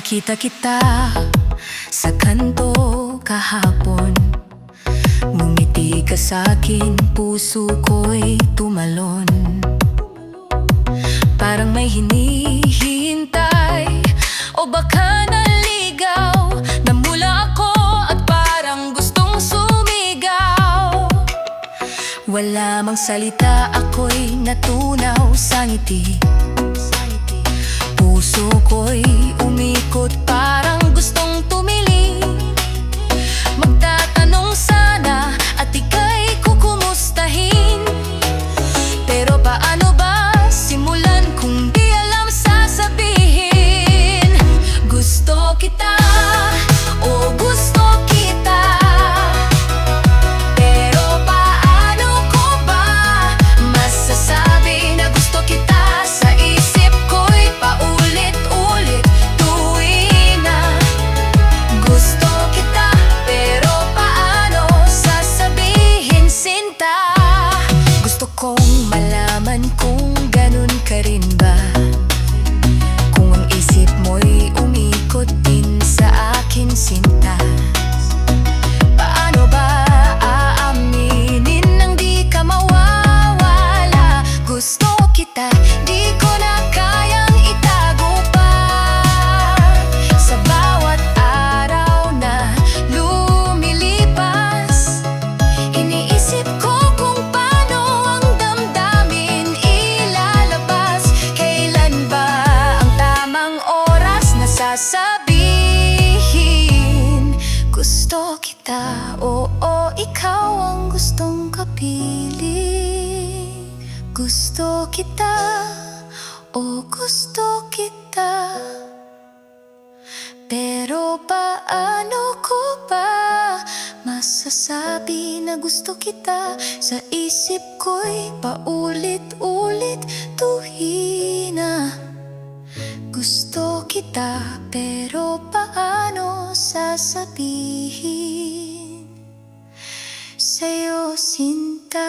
nakita kita sa kanto kahapon. Ngumiti ka sa'kin, puso ko'y tumalon. Parang may hinihintay o baka naligaw. Namula ako at parang gustong sumigaw. Wala mang salita, ako'y natunaw sa ngiti. Puso ko'y umikot, parang gustong tumili. Magtatanong sana at ika'y kukumustahin. Pero paano ba simulan kung di alam sasabihin? Gusto kita, oh gusto kita. Pero paano ko ba masasabi na gusto kita? Sa isip ko'y paulit-ulit tuwing na gusto kita. Pero paano sasabihin, sinta? Gusto kong malaman kung ganun ka rin ba, kung ang isip mo'y umikot din sa akin, sinta. Paano ba aaminin nang di ka mawawala? Gusto kita, di ko na kayang itago pa. Sa bawat araw na lumilipas, iniisip ko kung paano ang damdamin ilalabas. Kailan ba ang tamang oras na sasabihin gusto kita? Oo, ikaw ang gustong kapiling. Gusto kita, oh gusto kita. Pero paano ko ba masasabi na gusto kita? Sa isip ko'y paulit-ulit tuhina. Gusto kita, pero paano sasabihin sa'yo, sinta?